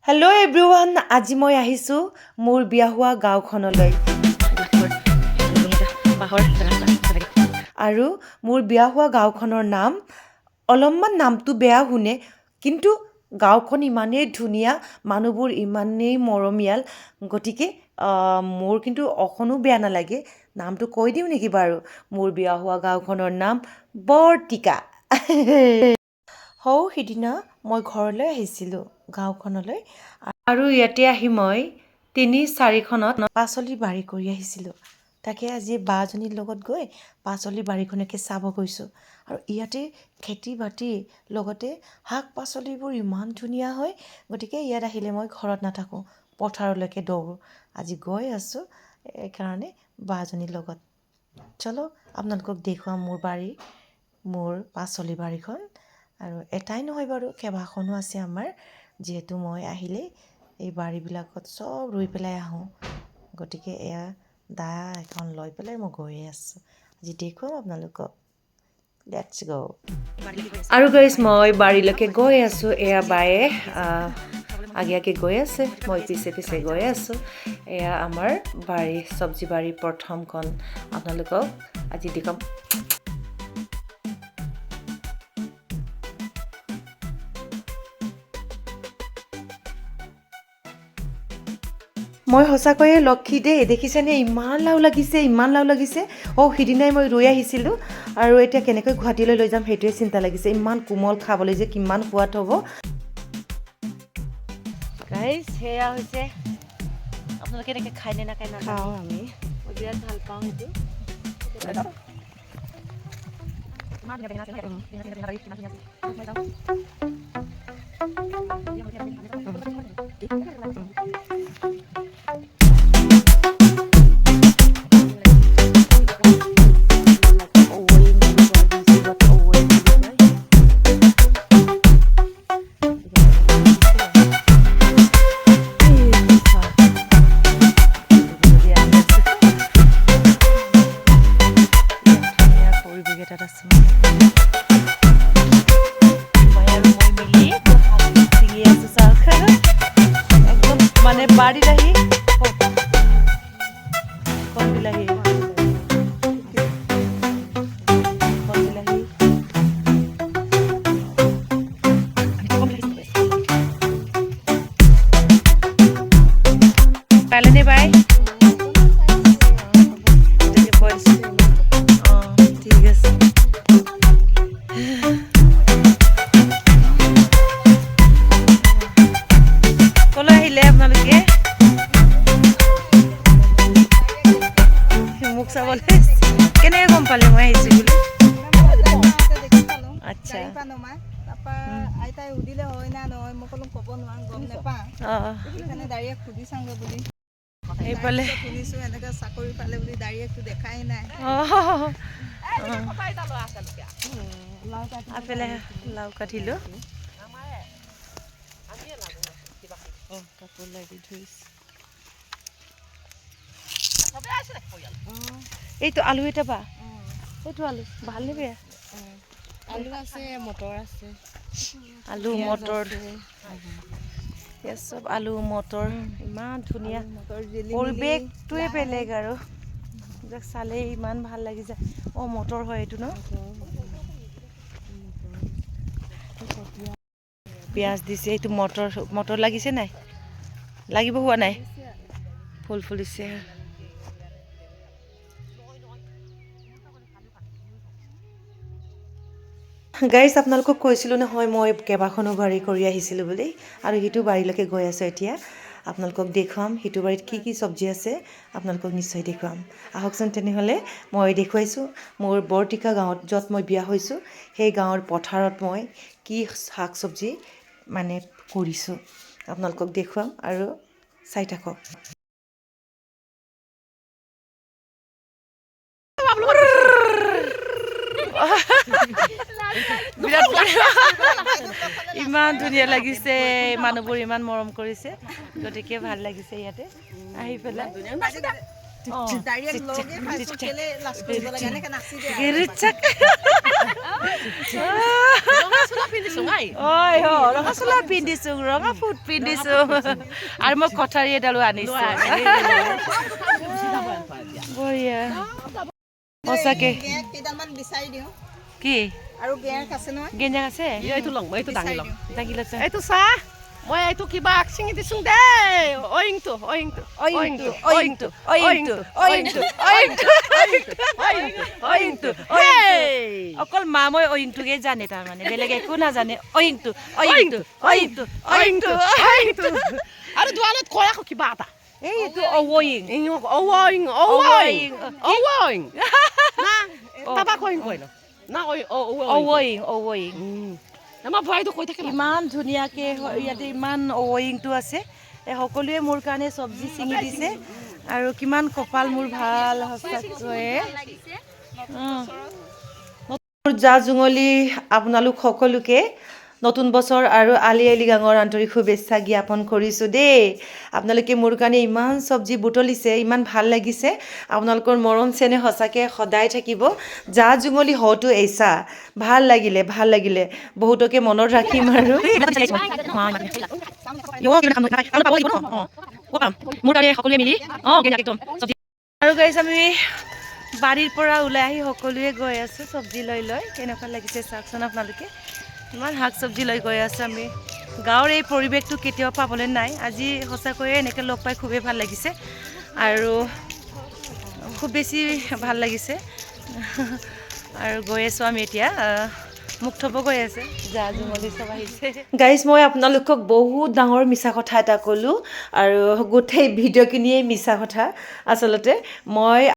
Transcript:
Hello' everyone, আজি মই আহিছোঁ মোৰ বিয়া হোৱা গাঁওখনলৈ। আৰু মোৰ বিয়া হোৱা গাঁওখনৰ নাম অলপমান নামটো বেয়া শুনে, কিন্তু গাঁওখন ইমানেই ধুনীয়া, মানুহবোৰ ইমানেই মৰমীয়াল, গতিকে মোৰ কিন্তু অকণো বেয়া নালাগে। নামটো কৈ দিওঁ নেকি বাৰু? মোৰ বিয়া হোৱা গাঁওখনৰ নাম বৰটিকা। সিদিনা মই ঘৰলৈ আহিছিলোঁ গাঁওখনলৈ, আৰু ইয়াতে আহি মই ৩-৪খনত পাচলি বাৰী কৰি আহিছিলোঁ। তাকে আজি বাজনীৰ লগত গৈ পাচলি বাৰীখনকে চাব গৈছোঁ। আৰু ইয়াতে খেতি বাতি লগতে শাক পাচলিবোৰ ইমান ধুনীয়া হয়, গতিকে ইয়াত আহিলে মই ঘৰত নাথাকোঁ, পথাৰলৈকে দৌৰোঁ। আজি গৈ আছোঁ এইকাৰণে বাজনীৰ লগত। চলো আপোনালোকক দেখুৱাম মোৰ বাৰী, মোৰ পাচলি বাৰীখন। আৰু এটাই নহয় বাৰু, কেইবাখনো আছে আমাৰ, যিহেতু মই আহিলেই এই বাৰীবিলাকত চব ৰুই পেলাই আহোঁ। গতিকে এয়া দা এখন লৈ পেলাই মই গৈয়ে আছোঁ। আজি দেখুৱাম আপোনালোকক। লেটছ গ'। আৰু গাইছ, মই বাৰীলৈকে গৈ আছোঁ। এয়া বায়ে আগে আগে গৈ আছে, মই পিছে পিছে গৈ আছোঁ। এয়া আমাৰ বাৰী, চব্জি বাৰী প্ৰথমখন আপোনালোকক আজি দেখুৱাম। মই সঁচাকৈয়ে লক্ষী দেই, দেখিছেনে? ইমান লাও লাগিছে, ইমান লাও লাগিছে। সিদিনাই মই ৰৈ আহিছিলোঁ, আৰু এতিয়া কেনেকৈ গুৱাহাটীলৈ লৈ যাম সেইটোৱে চিন্তা লাগিছে। ইমান কোমল, খাবলৈ যে কিমান সোৱাদ হ'ব। গাইছ, সেয়া হৈছে, আপোনালোকে এনেকৈ খায়নে নাখায় নাখাওঁ আমি, মই বিৰাট ভাল পাওঁ সেইটো। বাড়ি রাহি কম বিলাহি পালেনে বাই? ঠিক আছে। কলৈ আহিলে আপোনালোকে? মোক চাবলৈ কেনেকৈ গম পালে মই আহিছোঁ বুলি? আচ্ছা, আইতাই সুধিলে হয় না নহয়, মই ক'লো ক'ব নোৱাৰো, গম নাপাওঁ। সেইকাৰণে ডাইৰেক্ট সুধি চাওঁগৈ বুলি এইফালে শুনিছোঁ, এনেকৈ চাকৰি পালে বুলি। ডাইৰেক্টটো দেখাই নাই। আপেলে লাও কাটিলোঁ। কাপোৰ লাগি ধৰিছে। এইটো আলু এটা বা, এইটো আলু ভালনে বেয়া? আলু আছে, মটৰ আছে, আলু মটৰ, চব আলু মটৰ, ইমান ধুনীয়া পৰিৱেশটোৱে বেলেগ আৰু এইবিলাক চালেই ইমান ভাল লাগি যায়। মটৰ হয় এইটো ন? পিঁয়াজ দিছে, এইটো মটৰ। মটৰ লাগিছে নাই? লাগিব হোৱা নাই? ফুল ফুলিছে। গাইছ, আপোনালোকক কৈছিলোঁ নহয় মই কেইবাখনো বাৰী কৰি আহিছিলোঁ বুলি, আৰু সিটো বাৰীলৈকে গৈ আছোঁ এতিয়া। আপোনালোকক দেখুৱাম সিটো বাৰীত কি কি চব্জি আছে, আপোনালোকক নিশ্চয় দেখুৱাম। আহকচোন তেনেহ'লে। মই দেখুৱাইছোঁ মোৰ বৰটিকা গাঁৱত, য'ত মই বিয়া হৈছোঁ, সেই গাঁৱৰ পথাৰত মই কি শাক চব্জি মানে কৰিছোঁ, আপোনালোকক দেখুৱাম আৰু চাই থাকক। ইমান ধুনীয়া লাগিছে, মানুহবোৰ ইমান মৰম কৰিছে, গতিকে ভাল লাগিছে ইয়াতে আহি পেলাই। ৰঙা চোলা পিন্ধিছোঁ ৰঙা ফুট পিন্ধিছোঁ আৰু মই কঠাৰী এডালো আনিছোঁ বঢ়িয়া সঁচাকে কেইডালমান বিচাৰি দিওঁ কি আৰু গেয়াক আছে নহয় গেঞ্জাক আছে এইটো ল'ম এইটো দাঙি ল'ম দাঙি লৈছে এইটো চাহ মই এইটো কিবা চিঙি দিছোঁ দেই অইংটো অইংটো অইংটো অইংটো অইংটো অইংটো অইংটো অকল মা মই অইংটোকে জানে তাৰমানে বেলেগ একো নাজানে অইংটো অইংটো অইংটো অইংটো অইংটো আৰু দুৱালত কয় আকৌ কিবা এটা এইটো অৱয়িং অৱইং অৱইং অৱইং না তাবাক অইং কয় না অৱয়িং অৱয়িং আমাৰ ভয়টো কৈ থাকে ইমান ধুনীয়াকৈ ইয়াতে ইমান অৱয়িংটো আছে সকলোৱে মোৰ কাৰণে চব্জি ছিঙি দিছে আৰু কিমান কপাল মোৰ ভাল সঁচাকৈয়ে জা জুঙলি আপোনালোক সকলোকে নতুন বছৰ আৰু আলি আই লৃগাঙৰ আন্তৰিক শুভেচ্ছা জ্ঞাপন কৰিছোঁ দেই আপোনালোকে মোৰ কাৰণে ইমান চব্জি বুটলিছে ইমান ভাল লাগিছে আপোনালোকৰ মৰম চেনেহ সঁচাকৈ সদায় থাকিব জা জুঙলি হওঁতো এচা ভাল লাগিলে বহুতকে মনত ৰাখিম আৰু আৰু গাইছ আমি বাৰীৰ পৰা ওলাই আহি সকলোৱে গৈ আছোঁ চব্জি লৈ কেনেকুৱা লাগিছে চাওকচোন আপোনালোকে ইমান শাক চব্জি লৈ গৈ আছোঁ আমি গাঁৱৰ এই পৰিৱেশটো কেতিয়াও পাবলৈ নাই আজি সঁচাকৈয়ে এনেকৈ লগ পাই খুবেই ভাল লাগিছে আৰু খুব বেছি ভাল লাগিছে আৰু গৈ আছোঁ আমি এতিয়া মোক থ'ব গৈ আছে জা জুঙলি চব আহিছে গাইজ মই আপোনালোকক বহুত ডাঙৰ মিছা কথা এটা ক'লোঁ আৰু গোটেই ভিডিঅ'খিনিয়ে মিছা কথা আচলতে মই